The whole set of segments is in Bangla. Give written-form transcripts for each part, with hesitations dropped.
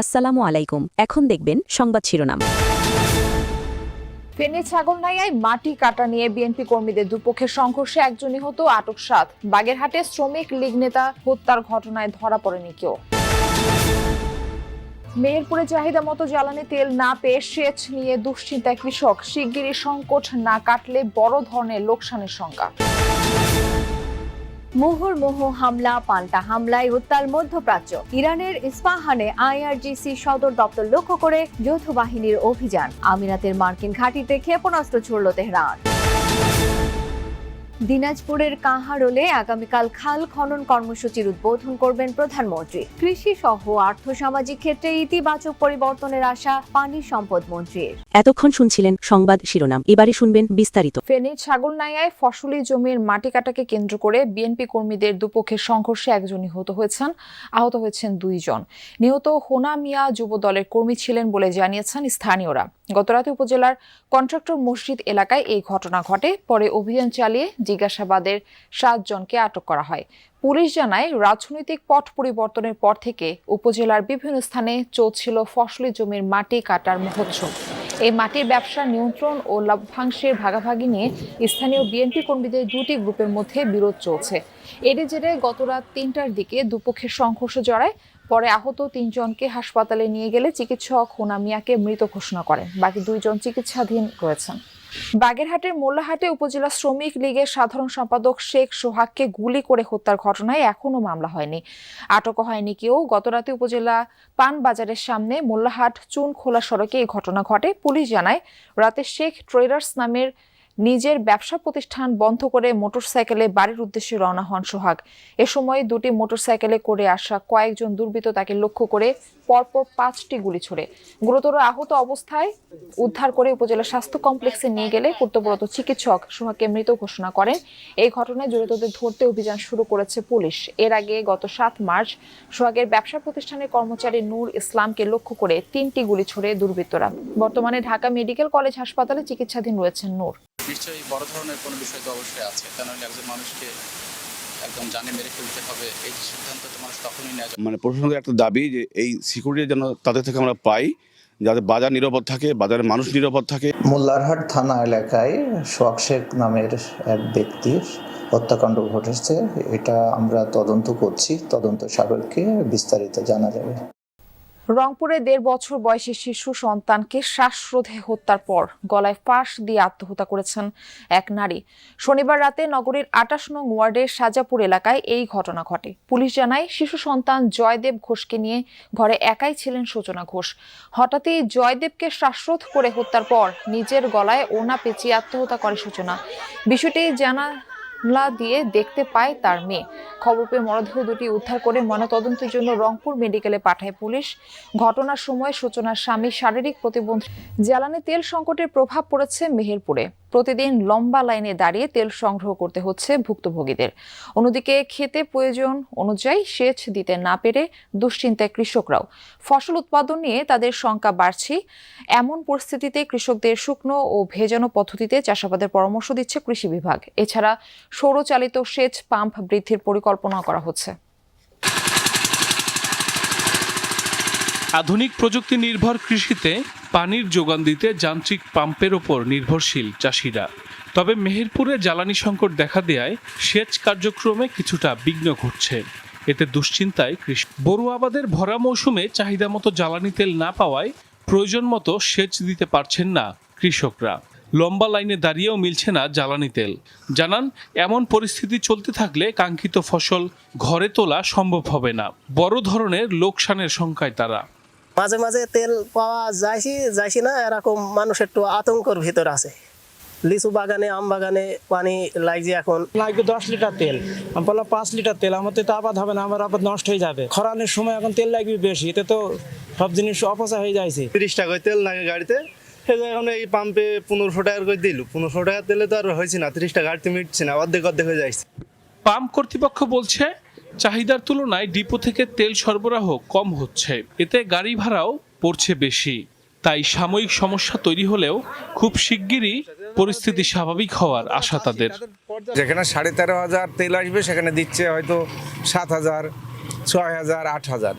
আসসালামু আলাইকুম। এখন দেখবেন সংবাদ শিরোনাম। ফেনী ছাগলনাইয়ায় মাটি কাটা নিয়ে বিএনপি কর্মীদের দুপক্ষের সংঘর্ষে একজন নিহত, আটক 7। বাগেরহাটে শ্রমিক লীগ নেতা হত্যার ঘটনায় ধরা পড়েনি কেউ। মেহেরপুরে চাহিদা মতো জ্বালানি তেল না পেয়ে সেচ নিয়ে দুশ্চিন্তায় কৃষক। শিগগিরই সংকট না কাটলে বড় ধরনের লোকসানের শঙ্কা। মুহুর্মুহু হামলা পাল্টা হামলায় উত্তাল মধ্যপ্রাচ্য। ইরানের ইস্পাহানে আইআরজিসি সদর দপ্তর লক্ষ্য করে যৌথ বাহিনীর অভিযান। আমিরাতের মার্কিন ঘাঁটিতে ক্ষেপণাস্ত্র ছুড়ল তেহরান। দিনাজপুরের কাহারোলে আগামীকাল খাল খনন কর্মসূচির উদ্বোধন করবেন প্রধানমন্ত্রী। কৃষি সহ আর্থসামাজিক ক্ষেত্রে ইতিবাচক পরিবর্তনের আশা পানি সম্পদ মন্ত্রীর। এতক্ষণ শুনছিলেন সংবাদ শিরোনাম, এবারে শুনবেন বিস্তারিত। ফেনীর ছাগলনাইয়ায় ফসলি জমির মাটি কাটাকে কেন্দ্র করে বিএনপি কর্মীদের দুপক্ষের সংঘর্ষে একজন নিহত হয়েছেন, আহত হয়েছেন 2 জন। নিহত হোনা মিয়া যুব দলের কর্মী ছিলেন বলে জানিয়েছেন স্থানীয়রা। গতরাতে উপজেলার কন্ট্রাক্টর মসজিদ এলাকায় এই ঘটনা ঘটে। পরে অভিযান চালিয়ে জিজ্ঞাসাবাদের 7 জনকে আটক করা হয়। পুলিশ জানায়, রাজনৈতিক পট পরিবর্তনের পর থেকে উপজেলার বিভিন্ন স্থানে চলছিল ফসলি জমির মাটি কাটার মহোৎসব। এই মাটির ব্যবসার নিয়ন্ত্রণ ও লভ্যাংশের ভাগাভাগি নিয়ে স্থানীয় বিএনপি কর্মীদের 2টি গ্রুপের মধ্যে বিরোধ চলছে। এরই জেরে গতরাত 3টার দিকে দুপক্ষের সংঘর্ষ জড়ায়। পরে আহত 3 জনকে হাসপাতালে নিয়ে গেলে চিকিৎসক হোনা মিয়াকে মৃত ঘোষণা করেন। বাকি 2 জন চিকিৎসাধীন রয়েছেন। বাগেরহাটের মোল্লাহাটে উপজেলা শ্রমিক লীগের সাধারণ সম্পাদক শেখ সোহাগকে গুলি করে হত্যার ঘটনায় এখনো মামলা হয়নি, আটকও হয়নি কেউ। গতরাতে উপজেলা পান বাজারের সামনে মোল্লাহাট চুন খোলা সড়কে এই ঘটনা ঘটে। পুলিশ জানায়, রাতে শেখ ট্রেডার্স নামের নিজের ব্যবসা প্রতিষ্ঠান বন্ধ করে মোটরসাইকেলে বাড়ির উদ্দেশ্যে রওনা হন সোহাগ। এ সময় 2টি মোটরসাইকেলে করে আসা কয়েকজন দুর্বৃত্ত তাকে লক্ষ্য করে পরপর 5টি গুলি ছোড়ে। গুরুতর আহত অবস্থায় উদ্ধার করে উপজেলা স্বাস্থ্য কমপ্লেক্সে নিয়ে গেলে কর্তব্যরত চিকিৎসক সোহাগকে মৃত ঘোষণা করেন। এই ঘটনায় জড়িতদের ধরতে অভিযান শুরু করেছে পুলিশ। এর আগে গত 7 মার্চ সোহাগের ব্যবসা প্রতিষ্ঠানের কর্মচারী নূর ইসলামকে লক্ষ্য করে 3টি গুলি ছোড়ে দুর্বৃত্তরা। বর্তমানে ঢাকা মেডিকেল কলেজ হাসপাতালে চিকিৎসাধীন রয়েছেন নূর। নিশ্চয়ই বড় ধরনের কোনো বিষয় তো অবশ্যই আছে, তা নাহলে একজন মানুষকে একদম জানে মেরে ফেলতে হবে, এই সিদ্ধান্ত তো মানুষ তখনই নেয়। প্রশাসনের একটা দাবি যে এই সিকিউরিটি যেন তাদের থেকে আমরা পাই, যাতে বাজার নিরাপদ থাকে, বাজারের মানুষ নিরাপদ থাকে। মোল্লারহাট থানা এলাকায় সোহাগ শেখ নামের এক ব্যক্তির হত্যাকাণ্ড ঘটেছে। এটা আমরা তদন্ত করছি, তদন্ত সাপেক্ষে বিস্তারিত জানা যাবে। রংপুরে 1.5 বছর বয়সী শিশু সন্তানকে শ্বাসরোধে হত্যার পর গলায় ফাঁস দিয়ে আত্মহত্যা করেছেন এক নারী। শনিবার রাতে নগরীর 28 নং ওয়ার্ডের সাজাপুর এলাকায় এই ঘটনা ঘটে। পুলিশ জানায়, শিশু সন্তান জয়দেব ঘোষকে নিয়ে ঘরে একাই ছিলেন সূচনা ঘোষ। হঠাৎই জয়দেবকে শ্বাসরোধ করে হত্যার পর নিজের গলায় ওড়না পেঁচিয়ে আত্মহত্যা করে সূচনা। বিষয়টি জানালা দিয়ে দেখতে পায় তার মেয়ে। খবর পেয়ে মরদেহ 2টি উদ্ধার করে ময়নাতদন্তের জন্য রংপুর মেডিকেলে পাঠায় পুলিশ। ঘটনার সময় সূচনার স্বামী শারীরিক প্রতিবন্ধী। জ্বালানি তেল সংকটের প্রভাব পড়েছে মেহেরপুরে। প্রতিদিন লম্বা লাইনে দাঁড়িয়ে তেল সংগ্রহ করতে হচ্ছে ভুক্তভোগীদের। অন্যদিকে খেতে প্রয়োজন অনুযায়ী সেচ দিতে না পেরে দুশ্চিন্তায় কৃষকরাও। ফসল উৎপাদন নিয়ে তাদের শঙ্কা বাড়ছে। এমন পরিস্থিতিতে কৃষকদের শুকনো ও ভেজানো পদ্ধতিতে চাষাবাদের পরামর্শ দিচ্ছে কৃষি বিভাগ। এছাড়া সৌরচালিত সেচ পাম্প বৃদ্ধির পরিকল্পনা করা হচ্ছে। আধুনিক প্রযুক্তি নির্ভর কৃষিতে পানির যোগান দিতে যান্ত্রিক পাম্পের ওপর নির্ভরশীল চাষিরা। তবে মেহেরপুরে জ্বালানি সংকট দেখা দেয়ায় সেচ কার্যক্রমে কিছুটা বিঘ্ন ঘটছে। এতে দুশ্চিন্তায় কৃষক। বোরো আবাদের ভরা মৌসুমে চাহিদা মতো জ্বালানি তেল না পাওয়ায় প্রয়োজন মতো সেচ দিতে পারছেন না কৃষকরা। লম্বা লাইনে দাঁড়িয়েও মিলছে না জ্বালানি তেল। জানান, এমন পরিস্থিতি চলতে থাকলে কাঙ্ক্ষিত ফসল ঘরে তোলা সম্ভব হবে না। বড় ধরনের লোকসানের শঙ্কায় তারা। মাঝে মাঝে তেল পাওয়া যাইছি না, এরকম মানুষ একটু আতঙ্কর ভিতর আছে। লিচু বাগানে, আম বাগানে পানি লাগছে, এখন লাগবে 10 লিটার তেল। আমি বললাম 5 লিটার তেল, আমার তো আবাদ হবে না, আমার আবাদ নষ্ট হয়ে যাবে। খরানের সময় এখন তেল লাগবে বেশি, এতে তো সব জিনিস অপচয় হয়ে যাচ্ছে। 30 টাকায় তেল লাগে গাড়িতে, এখন এই পাম্পে 1500 টাকার করে দিল। 1500 টাকা তেলে তো আর হয়েছে না, 30 টাকা গাড়িতে মিটছে না, অর্ধেক হয়ে যাচ্ছে। পাম্প কর্তৃপক্ষ বলছে, চাহিদার তুলনায় ডিপো থেকে তেল সরবরাহ কম হচ্ছে, এতে গাড়ি ভাড়াও পড়ছে বেশি। তাই সাময়িক সমস্যা তৈরি হলেও খুব শিগগিরই পরিস্থিতি স্বাভাবিক হওয়ার আশা তাদের। যেখানে 13,500 তেল আসবে সেখানে দিচ্ছে হয়তো 7,000, 6,000, 8,000।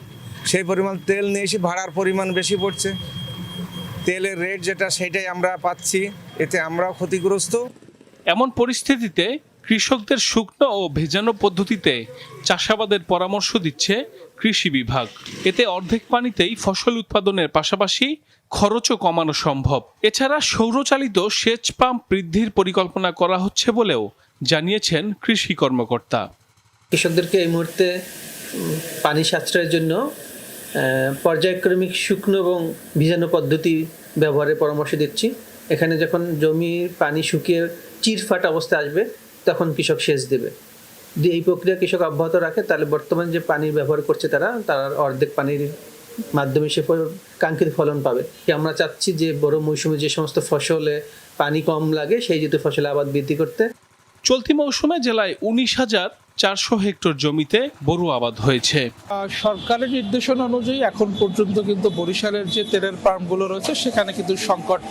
সেই পরিমাণ তেল নিয়ে এসে ভাড়ার পরিমাণ বেশি পড়ছে, তেলের রেট যেটা সেটাই আমরা পাচ্ছি, এতে আমরাও ক্ষতিগ্রস্ত। এমন পরিস্থিতিতে কৃষকদের শুকনো ও ভেজানো পদ্ধতিতে চাষাবাদের পরামর্শ দিচ্ছে কৃষি বিভাগ। এতে অর্ধেক পানিতেই ফসল উৎপাদনের পাশাপাশি খরচও কমানো সম্ভব। এছাড়া সৌরচালিত সেচ পাম্প বৃদ্ধির পরিকল্পনা করা হচ্ছে বলেও জানিয়েছেন কৃষি কর্মকর্তা। কৃষকদেরকে এই মুহূর্তে পানি সাশ্রয়ের জন্য পর্যায়ক্রমিক শুকনো এবং ভিজানো পদ্ধতি ব্যবহারের পরামর্শ দিচ্ছি। এখানে যখন জমির পানি শুকিয়ে চিরফাট অবস্থা আসবে তখন কৃষক সেচ দেবে। যদি এই প্রক্রিয়া কৃষক অব্যাহত রাখে তাহলে বর্তমান যে পানির ব্যবহার করছে তারা অর্ধেক পানির মাধ্যমে সে কাঙ্ক্ষিত ফলন পাবে। আমরা চাচ্ছি যে বড় মৌসুমে যে সমস্ত ফসলে পানি কম লাগে সেই জাতীয় ফসলে আবাদ বৃদ্ধি করতে। চলতি মৌসুমে জেলায় 19,400 হেক্টর জমিতে বোরো আবাদ হয়েছে। সরকারের নির্দেশনা অনুযায়ী এখন পর্যন্ত কিন্তু বরিশালের যে তেলের পাম্পগুলো রয়েছে সেখানে কিন্তু সংকট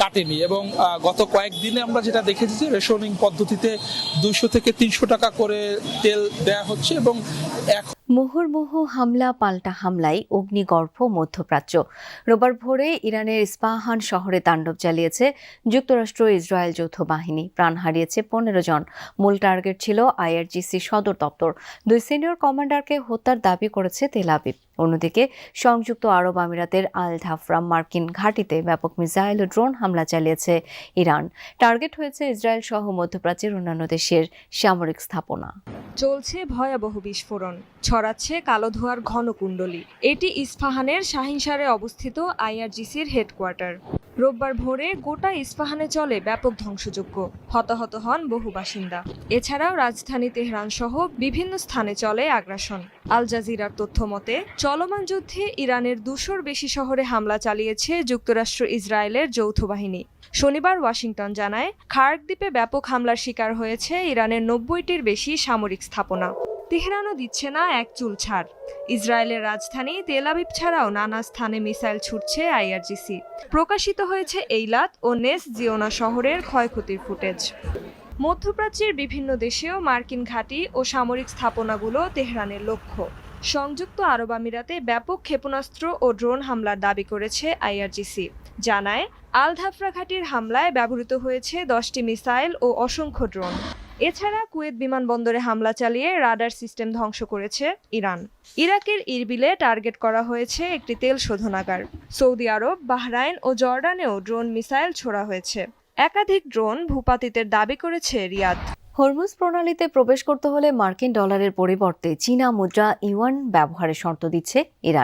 কাটেনি এবং গত কয়েকদিনে আমরা যেটা দেখেছি যে রেশনিং পদ্ধতিতে 200 থেকে 300 টাকা করে তেল দেয়া হচ্ছে এবং মুহুর্মুহু হামলা পাল্টা হামলায় অগ্নিগর্ভ মধ্যপ্রাচ্য। রোববার ভোরে ইরানের ইস্পাহান শহরে তাণ্ডব চালিয়েছে যুক্তরাষ্ট্র ইসরায়েল যৌথ বাহিনী। প্রাণ হারিয়েছে 15 জন। মূল টার্গেট ছিল আইআরজিসি সদর দপ্তর। 2 সিনিয়র কমান্ডারকে হত্যার দাবি করেছে তেল আবিব। অন্যদিকে সংযুক্ত আরব আমিরাতের আল ধাফরা মার্কিন ঘাঁটিতে ব্যাপক মিসাইল ও ড্রোন হামলা চালিয়েছে ইরান। টার্গেট হয়েছে ইসরায়েল সহ মধ্যপ্রাচ্যের অন্যান্য দেশের সামরিক স্থাপনা। চলছে ভয়াবহ বিস্ফোরণ, ছড়াচ্ছে কালো ধোঁয়ার ঘন কুণ্ডলী। এটি ইস্পাহানের শাহিনশারে অবস্থিত আইআরজিসির হেডকোয়ার্টার। রোববার ভোরে গোটা ইস্পাহানে চলে ব্যাপক ধ্বংসযজ্ঞ, হতাহত হন বহু বাসিন্দা। এছাড়াও রাজধানী তেহরান সহ বিভিন্ন স্থানে চলে আগ্রাসন। আল জাজিরার তথ্য মতে চলমান যুদ্ধে ইরানের 200-র বেশি শহরে হামলা চালিয়েছে যুক্তরাষ্ট্র ইসরায়েলের যৌথ বাহিনী। শনিবার ওয়াশিংটন জানায় খার্ক দ্বীপে ব্যাপক হামলার শিকার হয়েছে ইরানের 90-টির বেশি সামরিক স্থাপনা। তেহরানও দিচ্ছে না এক চুল ছাড়। ইসরায়েলের রাজধানী তেল আবিব ছাড়াও নানা স্থানে মিসাইল ছুটছে আইআরজিসি। প্রকাশিত হয়েছে এইলাত ও নেস জিওনা শহরের ক্ষয়ক্ষতির ফুটেজ। মধ্যপ্রাচ্যের বিভিন্ন দেশেও মার্কিন ঘাঁটি ও সামরিক স্থাপনাগুলো তেহরানের লক্ষ্য। সংযুক্ত আরব আমিরাতে ব্যাপক ক্ষেপণাস্ত্র ও ড্রোন হামলার দাবি করেছে আইআরজিসি। জানায় আল ধাফরা ঘাঁটির হামলায় ব্যবহৃত হয়েছে 10টি মিসাইল ও অসংখ্য ড্রোন। এছাড়া কুয়েত বিমানবন্দরে হামলা চালিয়ে রাডার সিস্টেম ধ্বংস করেছে ইরান। ইরাকের ইরবিলে টার্গেট করা হয়েছে একটি তেল শোধনাগার। সৌদি আরব, বাহরাইন ও জর্ডানেও ড্রোন মিসাইল ছোড়া হয়েছে। একাধিক ড্রোন ভূপাতিতের দাবি করেছে রিয়াদ। হরমুজ প্রণালীতে প্রবেশ করতে হলে মার্কিন ডলারের পরিবর্তে চীনা মুদ্রা ইউয়ান ব্যবহারের শর্ত দিচ্ছে ইরান।